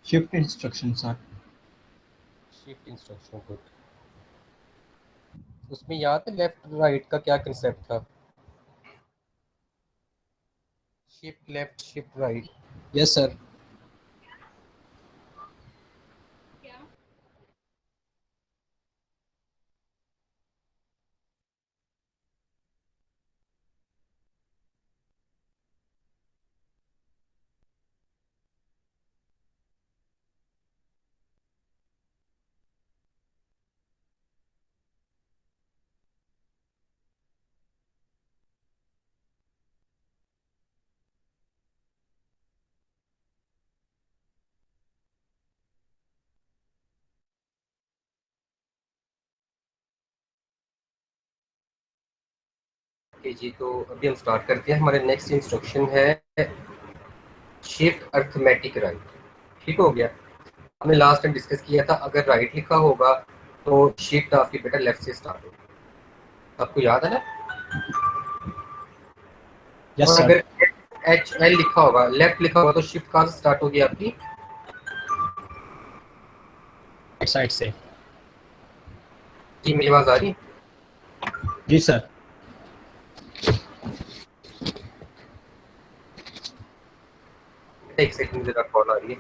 Shift instruction sir. Shift instruction, good. उसमें याद है लेफ्ट राइट का क्या कंसेप्ट था? Shift left, shift right. Yes sir. Okay जी, तो अभी हम स्टार्ट करते हैं। हमारे नेक्स्ट इंस्ट्रक्शन है शिफ्ट अर्थमेटिक राइट। ठीक हो गया। हमने लास्ट टाइम डिस्कस किया था, अगर राइट लिखा होगा तो शिफ्ट आपकी बेटा लेफ्ट से स्टार्ट होगा। आपको याद है ना? यस और सर। अगर एच एल लिखा होगा, लेफ्ट लिखा होगा, तो शिफ्ट कहाँ से स्टार्ट होगी आपकी? राइट साइड से। जी मेरी आवाज आ रही? जी सर। एक सेकंड, जरा कॉल आ रही है।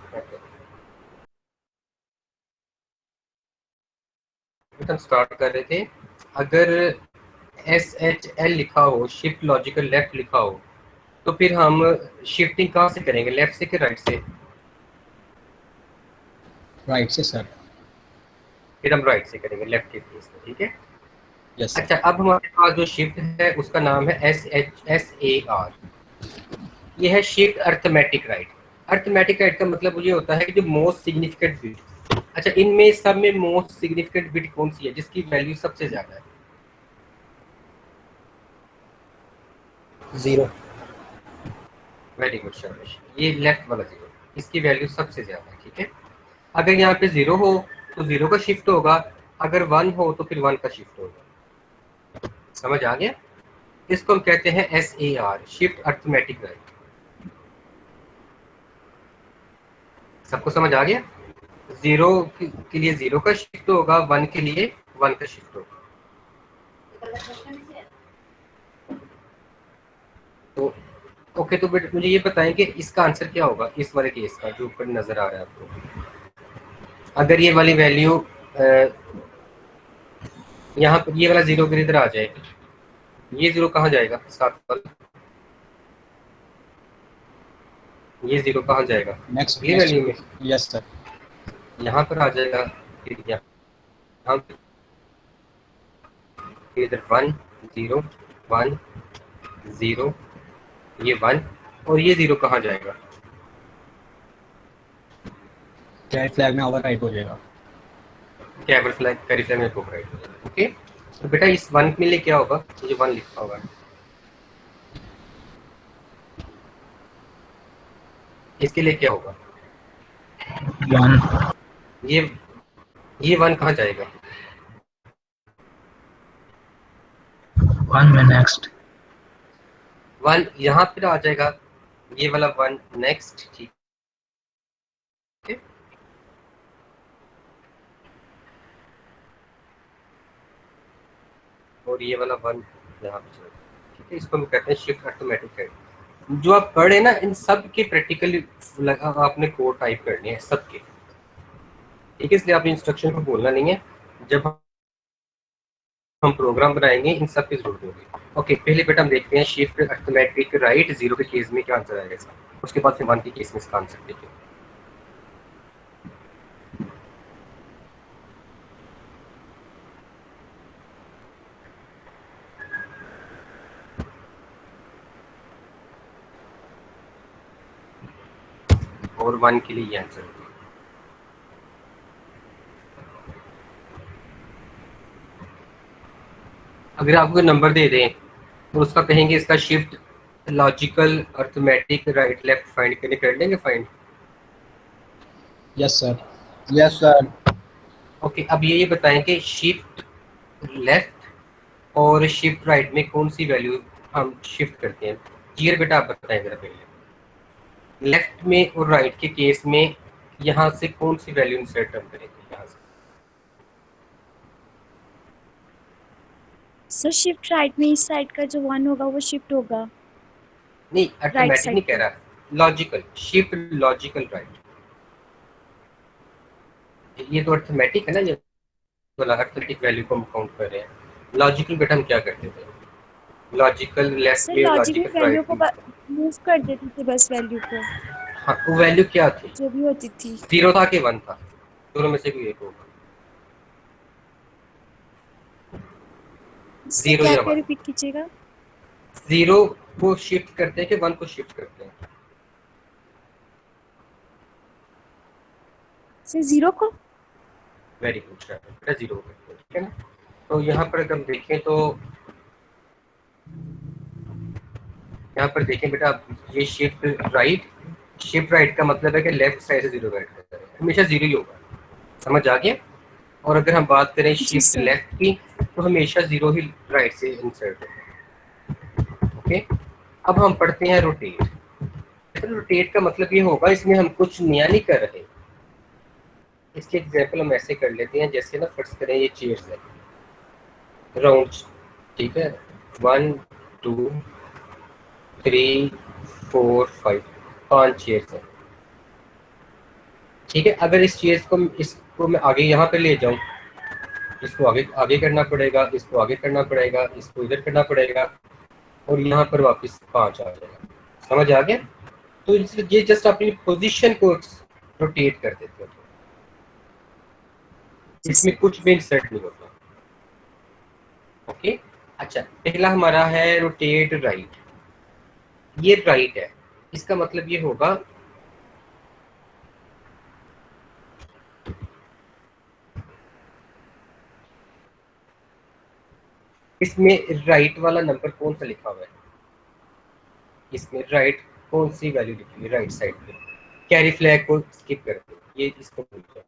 हम स्टार्ट कर रहे थे, अगर एस एच एल लिखा हो, शिफ्ट लॉजिकल लेफ्ट लिखा हो, तो फिर हम शिफ्टिंग कहाँ से करेंगे, लेफ्ट से कि राइट से? राइट से सर। फिर हम राइट से करेंगे, लेफ्ट के केस में। ठीक है। Yes sir. अच्छा, अब हमारे पास जो शिफ्ट है उसका नाम है SHSAR। ये है shift arithmetic right. Arithmetic right का मतलब ये होता है कि जो मोस्ट सिग्निफिकेंट बिट। अच्छा, इनमें सब में मोस्ट सिग्निफिकेंट बिट कौन सी है जिसकी वैल्यू सबसे ज्यादा है? जीरो। वेरी गुड, शाबाश। ये लेफ्ट वाला जीरो, इसकी वैल्यू सबसे ज्यादा है। ठीक है। अगर यहाँ पे जीरो हो तो जीरो का शिफ्ट होगा, अगर वन हो तो फिर वन का शिफ्ट होगा। समझ आ गया? इसको हम कहते हैं SAR, शिफ्ट अर्थमेटिक राइट। सबको समझ आ गया? जीरो के लिए जीरो का शिफ्ट होगा, वन के लिए वन का शिफ्ट होगा। तो ओके, तो बेटा मुझे ये बताएं कि इसका आंसर क्या होगा इस वाले केस का जो ऊपर नजर आ रहा है आपको। अगर ये वाली वैल्यू यहाँ पर, ये वाला जीरो फिर इधर आ जाए, ये जीरो कहाँ जाएगा? सात वाला ये जीरो कहाँ जाएगा? नेक्स्ट अगली नेक्स्ट। वैल्यू में यस सर। यहाँ पर आ जाएगा, फिर यहाँ फिर इधर वन जीरो वन जीरो, ये वन, और ये जीरो कहाँ जाएगा? कैरी फ्लैग में ओवर राइट हो जाएगा। कैरी फ्लैग में पकड़ राइट। ओके, तो बेटा इस वन के लिए क्या होगा? ये वन लिखा होगा, इसके लिए क्या होगा? वन। ये ये वन कहाँ जाएगा? वन में नेक्स्ट। वन यहाँ पर आ जाएगा, ये वाला वन नेक्स्ट। ठीक है। और ये वाला वन यहाँ पे चलेगा। ठीक है, इसको हम कहते हैं शिफ्ट ऑटोमेटिक है। जो आप पढ़े ना, इन सब के प्रैक्टिकली आपने कोड टाइप करने हैं सबके। ठीक है, इसलिए आप इंस्ट्रक्शन को बोलना नहीं है, जब हम प्रोग्राम बनाएंगे इन सब की जरूरत होगी। ओके, पहले बेटा हम देखते हैं शिफ्ट अर्थमेटिक राइट जीरो के केस में क्या आंसर आएगा इसका, उसके बाद फिर वन के केस में इसका आंसर देखें। और वन के लिए ये आंसर होगा। अगर आपको नंबर दे दें तो उसका कहेंगे इसका shift logical arithmetic right left find करने कर लेंगे find. Yes sir. Yes sir. Okay, अब ये बताएं कि शिफ्ट लेफ्ट और शिफ्ट राइट में कौन सी वैल्यू हम शिफ्ट करते हैं? क्लियर बेटा, आप बताएं जरा पहले। लेफ्ट में और राइट के केस में यहाँ से कौन सी वैल्यू इंसर्ट हम करेंगे यहाँ से? सर शिफ्ट राइट में इस साइड का जो 1 होगा वो शिफ्ट होगा नहीं, राइट ऑटोमेटिक साइड नहीं कह पे। रहा, लॉजिकल शिफ्ट, लॉजिकल राइट। ये तो अर्थमेटिक है ना, ये वाला अर्थमेटिक वैल्यू को हम काउंट कर रहे हैं। लॉजिकल बेटा हम क्या करते थे, लॉजिकल लेफ्ट सर में और लॉजिक में लॉजिकल वैल्यू राइट को में। मूव कर देते थे बस वैल्यू को, हाँ, वो वैल्यू क्या थी, जो भी होती थी। 0 था कि 1 था, दोनों में से कोई एक होगा, सर 0 क्या या क्या 1। रिपीट कीजिएगा। 0 को शिफ्ट करते हैं कि 1 को शिफ्ट करते हैं? सर 0 को। वेरी गुड बेटा, 0 करते हैं, ठीक है ना। तो यहाँ पर अगर हम देखें तो यहाँ पर देखें बेटा, ये शिफ्ट राइट का मतलब है कि लेफ्ट साइड से 0 राइट करता है, हमेशा 0 ही होगा, समझ आ गया। और अगर हम बात करें जी शिफ्ट सर। लेफ्ट की, तो हमेशा 0 ही राइट से इंसर्ट होगा। ओके, अब हम पढ़ते हैं रोटेट। रोटेट का मतलब ये होगा, इसमें हम कुछ नया नहीं कर रहे। इसके एग्जांपल हम ऐसे कर लेते हैं, जैसे ना फर्स्ट करें ये चेयर्स है राउंड, ठीक है, 1 2 3 4 5, 5 चेयर्स है, ठीक है। अगर इस चेयर्स को, इसको मैं आगे यहाँ पे ले जाऊँ, इसको आगे आगे करना पड़ेगा, इसको आगे करना पड़ेगा, इसको इधर करना पड़ेगा, और यहाँ पर वापस 5 आ जाएगा, समझ आ गया। तो ये जस्ट अपनी पोजीशन को रोटेट कर देते हैं, जी इसमें सर। कुछ भी इंसर्ट नहीं होता। ओके, अच्छा, पहला हमारा है रोटेट राइट। ये राइट है, इसका मतलब ये होगा इसमें राइट वाला नंबर कौन सा लिखा हुआ है, इसमें राइट कौन सी वैल्यू लिखी है राइट साइड पे, कैरी फ्लैग को स्किप कर दो, ये इसको भूल जाओ,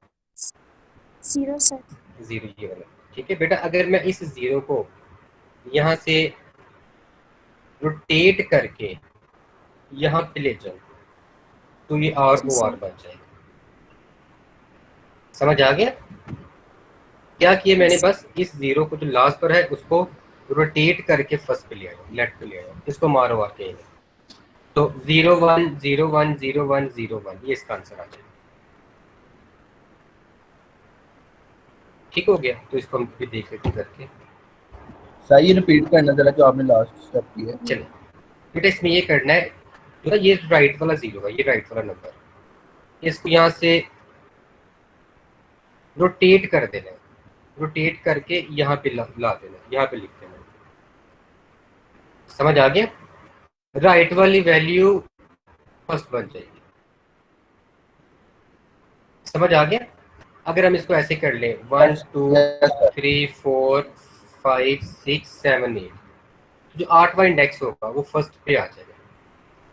0 सर। 0 ये वाला, ठीक है बेटा। अगर मैं इस 0 को यहाँ से रोटेट करके यहाँ पे ले जाऊं, तो ये जी ROR सर। बन जाएगा, समझ आ गया। क्या किया मैंने, यस। बस इस 0 को जो लास्ट पर है उसको रोटेट करके फर्स्ट पे ले आया, लेफ्ट पे ले आया, इसको ROR कहेंगे। तो 0 1 0 1 0 1 0 1, ये इसका आंसर आ जाएगा, ठीक हो गया। तो इसको हम भी देख लेते करके, सही रिपीट करना जरा जो आपने लास्ट स्टेप किया है। चलिए बेटा, इसमें ये करना है, तो ये राइट वाला 0 है, ये राइट वाला नंबर, इसको यहाँ से रोटेट कर देना है, रोटेट करके यहाँ पे ला देना, यहाँ पे लिख देना, समझ आ गया। राइट वाली वैल्यू फर्स्ट बन जाएगी, समझ आ गया। अगर हम इसको ऐसे कर लें 1 2 यस सर। 3 4 5 6 7 8, जो 8वां इंडेक्स होगा वो फर्स्ट पे आ जाएगा,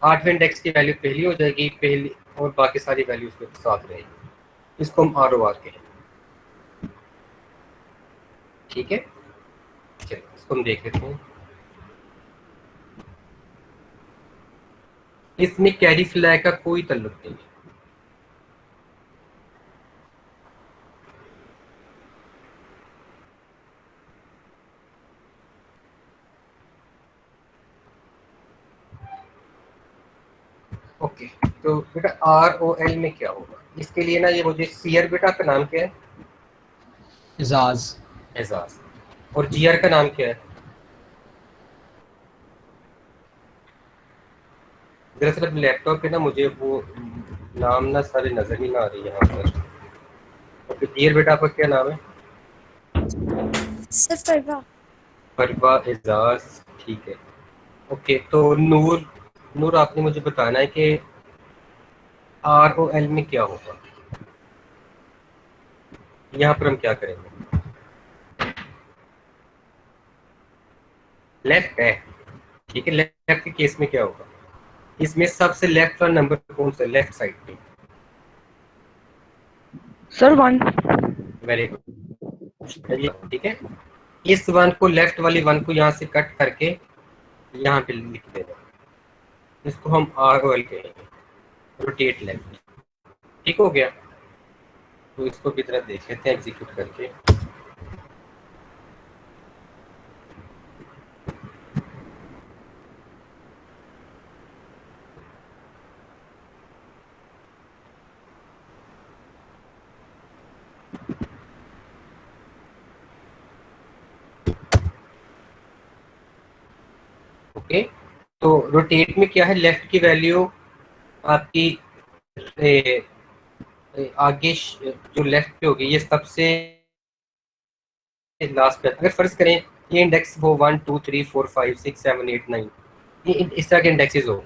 8वें इंडेक्स की वैल्यू पहली हो जाएगी, पहली, और बाकी सारी वैल्यू उसके साथ रहेगी, इसको हम ROR कहेंगे, ठीक है। चलिए इसको हम देख लेते हैं। इसमें कैरी फ्लैग का कोई ताल्लुक नहीं है, ओके। तो बेटा ROL में क्या होगा, इसके लिए ना ये मुझे सीयर, बेटा आपका नाम क्या है? एजाज। एजाज। और जीआर का नाम क्या है? दरअसल अपने लैपटॉप पे ना मुझे वो नाम ना सारे नजर ही ना आ रही यहाँ पर। ओके, जीआर बेटा आपका क्या नाम है? सर फरवा। फरवा एजाज, ठीक है। ओके, तो नूर, नूर आपने मुझे बताना है कि ROL में क्या होगा, यहाँ पर हम क्या करेंगे, लेफ्ट है, ठीक है। लेफ्ट के केस में क्या होगा, इसमें सबसे लेफ्ट वाला नंबर कौन सा, लेफ्ट साइड पे? सर 1। वेरी गुड, ठीक है। इस 1 को, लेफ्ट वाली 1 को यहाँ से कट करके यहाँ पे लिख देना, इसको हम ROL कहेंगे, रोटेट लेफ्ट, ठीक हो गया। तो इसको भी तरह देख लेते हैं एग्जीक्यूट करके। ओके, तो रोटेट में क्या है, लेफ्ट की वैल्यू आपकी आगे जो लेफ्ट पे होगी ये सबसे लास्ट पे। अगर फर्ज करें ये इंडेक्स हो 1 2 3 4 5 6 7 8 9, ये इस तरह के इंडेक्सेस हो,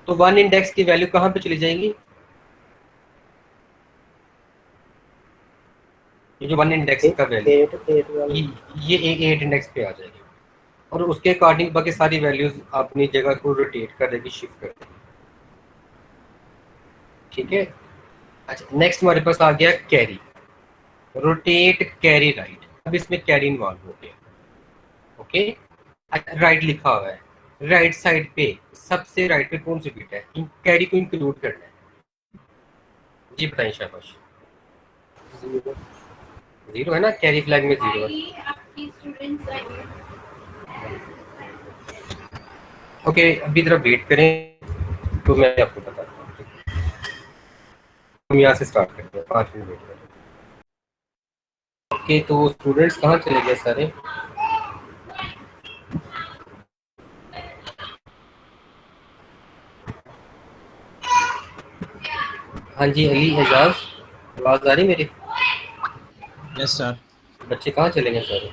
तो वन इंडेक्स की वैल्यू कहाँ पे चली जाएगी, ये जो वन इंडेक्स का वैल्यू ये 8 इंडेक्स पे आ जाएगी, और उसके अकॉर्डिंग बाकी सारी वैल्यूज अपनी जगह को रोटेट कर देगी, शिफ्ट कर देगी। ठीक है, अच्छा नेक्स्ट हमारे पास आ गया कैरी, रोटेट कैरी राइट। अब इसमें कैरी इन्वॉल्व हो गया। ओके, राइट लिखा हुआ है, राइट साइड पे सबसे राइट पे कौन सी बिट है, कैरी को इंक्लूड करना है। जी बताइए शाबाश। जीरो है ना, कैरी फ्लैग में जीरो है। ओके, अभी जरा वेट करें तो मैं आपको बताता हूँ। हम यहाँ से स्टार्ट करते हैं, 5 मिनट वेट करें। ओके, तो स्टूडेंट्स कहाँ चले गए सारे। हाँ जी, अली एजाज, आवाज़ आ रही मेरी। Yes sir. बच्चे कहाँ चले गए सारे।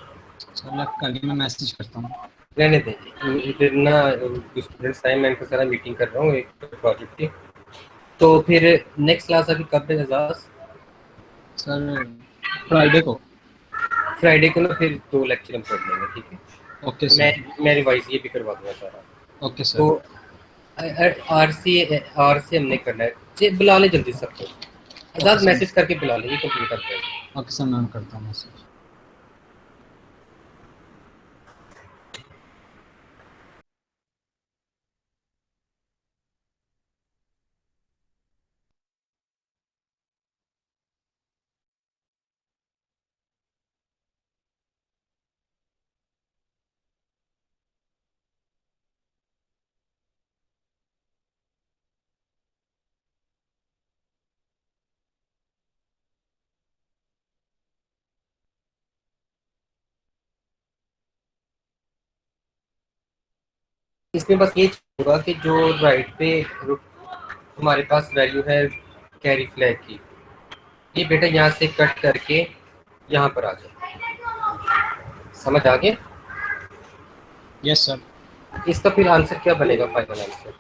सर लगता है मैं मैसेज करता हूँ। रहने दें, इधर ना स्टूडेंट्स आए, मैं इनके साथ मीटिंग कर रहा हूँ एक प्रोजेक्ट की। तो फिर नेक्स्ट क्लास अभी कब है एजाज। सर फ्राइडे को। फ्राइडे को ना फिर 2 लेक्चर हम कर लेंगे, ठीक है। Okay sir. मैं रिवाइज ये भी करवा दूंगा सारा। Okay sir. तो आर से हमने करना है, बुला ले जल्दी सबको, एजाज मैसेज करके बुला ले, ये कंप्लीट कर देंगे। ओके सर, मैं करता हूँ मैसेज। इसमें बस ये होगा कि जो राइट पे हमारे पास वैल्यू है कैरी फ्लैग की, ये बेटा यहाँ से कट करके यहाँ पर आ जाए, समझ आ गया। Yes sir. इसका फिर आंसर क्या बनेगा, फाइनल आंसर।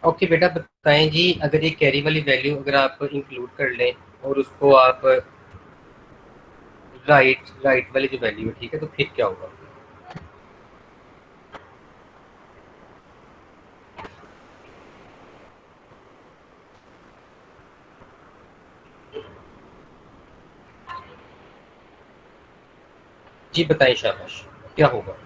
ओके बेटा बताएं जी, अगर ये कैरी वाली वैल्यू अगर आप इंक्लूड कर लें और उसको आप राइट वाली जो वैल्यू है, ठीक है, तो फिर क्या होगा। जी बताएं शाबाश, क्या होगा।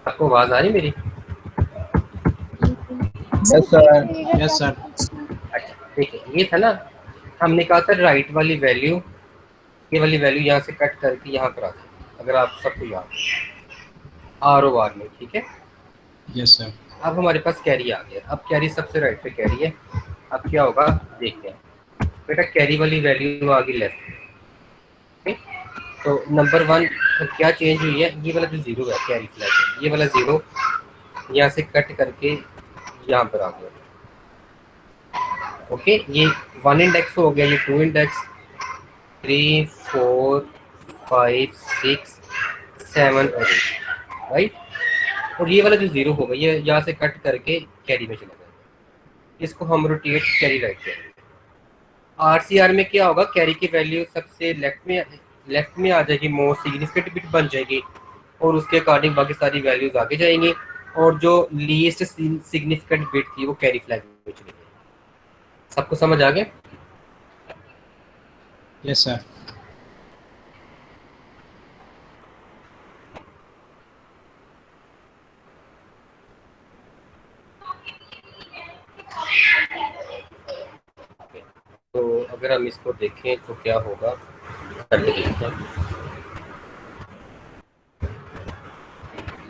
आपको आवाज आ रही मेरी? Yes sir. Yes, sir. अच्छा ठीक है, ये था ना, हमने कहा था राइट वाली वैल्यू, ये वाली वैल्यू यहाँ से कट करके यहाँ पर आ जाए, अगर आप सबको याद आर ओ आर में, ठीक है। Yes, sir. अब हमारे पास कैरी आ गया, अब कैरी सबसे राइट पे कैरी है, अब क्या होगा देखते हैं। बेटा कैरी वाली वैल्यू आ गई लेफ्ट, ठीक। तो नंबर 1 तो क्या चेंज हुई है, ये वाला जो जीरो है कैरी फ्लैग, ये वाला जीरो यहाँ से कट करके यहाँ पर आ गया। ओके, ये 1 इंडेक्स हो गया, ये 2 इंडेक्स, 3 4 5 6 7 और 8, राइट। और ये वाला जो जीरो होगा ये यहाँ से कट करके कैरी में चला जाएगा, इसको हम रोटेट कैरी राइट करेंगे। आरसीआर में क्या होगा, कैरी की वैल्यू सबसे लेफ्ट में आ जाएगी, मोस्ट सिग्निफिकेंट बिट बन जाएगी, और उसके अकॉर्डिंग बाकी सारी वैल्यूज आगे जाएंगी, और जो लीस्ट सिग्निफिकेंट बिट थी वो कैरी फ्लैग में चली जाएगी। सबको समझ आ गया? Yes, sir. तो अगर हम इसको देखें तो क्या होगा, करके देखते हैं।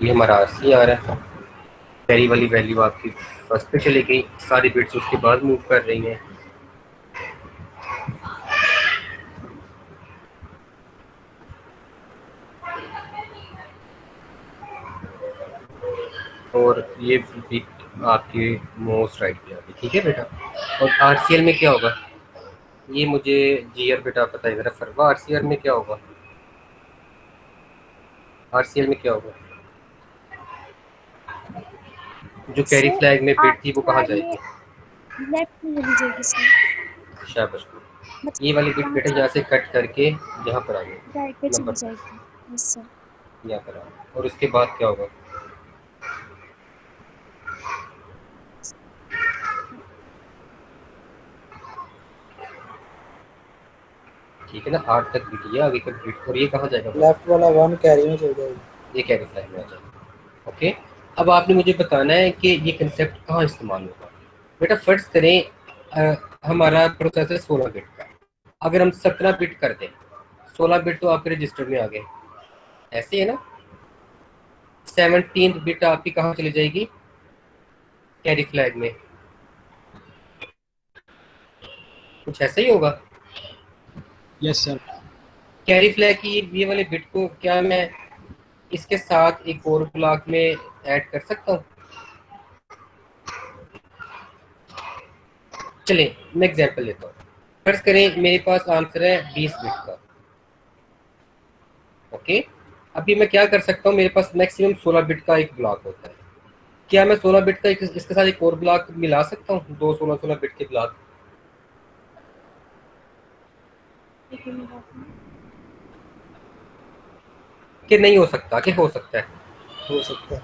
ये हमारा आरसीआर है, कैरी वाली वैल्यू आपकी फर्स्ट पे चली गई, सारी बिट्स उसके बाद मूव कर रही हैं। और ये बिट आपकी मोस्ट राइट पे आ गई, ठीक है बेटा। और आरसीएल में क्या होगा, ये मुझे जीआर बेटा पता है, मेरा फरवा आरसीआर में क्या होगा, आरसीएल में क्या होगा, जो कैरी सर, फ्लैग में बिट थी वो कहाँ जाएगी? लेफ्ट में चली जाएगी सर, शाबाश। ये वाली बिट बेटा यहाँ से कट करके यहाँ पर आ गई, राइट पे चली नंबर जाएगी। Yes sir. यहाँ पर आ गई, और उसके बाद क्या होगा, ठीक है ना, 8 तक बिट, ये आगे तक बिट, और ये कहाँ जाएगा, लेफ्ट वाला 1 कैरी में चल जाएगा, ये कैरी फ्लैग में आ जाएगा। ओके, अब आपने मुझे बताना है कि ये कंसेप्ट कहाँ इस्तेमाल होगा। बेटा फर्स्ट करें, हमारा प्रोसेसर 16 बिट का, अगर हम 17 बिट कर दें, 16 बिट तो आपके रजिस्टर में आ गए, ऐसे है ना। 17 बिट आपकी कहाँ चली जाएगी, कैरी फ्लैग में, कुछ ऐसा ही होगा। Yes, sir. कैरी फ्लैग की ये वाले बिट को क्या मैं इसके साथ एक और ब्लॉक में ऐड कर सकता हूँ? चलिए मैं एग्जांपल लेता हूँ। फर्ज करें मेरे पास आंसर है 20 बिट का, ओके। अभी मैं क्या कर सकता हूँ, मेरे पास मैक्सिमम 16 बिट का एक ब्लॉक होता है, क्या मैं 16 बिट का इसके साथ एक और ब्लॉक मिला सकता हूँ, दो 16 बिट के ब्लॉक? कि नहीं हो सकता, कि हो सकता है? हो सकता है।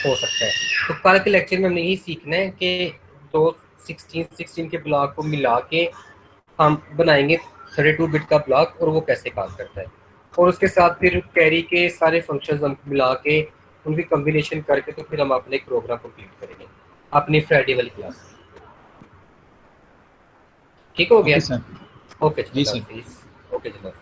हो सकता है। तो कल के लेक्चर में हमने यही सीखना है कि दो 16 के ब्लॉक को मिला के हम बनाएंगे 32 बिट का ब्लॉक, और वो कैसे काम करता है, और उसके साथ फिर कैरी के सारे फंक्शंस हम मिला के उनकी कॉम्बिनेशन करके तो फिर हम अपने एक प्रोग्राम कंप्लीट करेंगे अपनी फ्राइडे वाली क्लास। ठीक हो गया? Okay, sir. ओके जी, सर। ओके जनाब।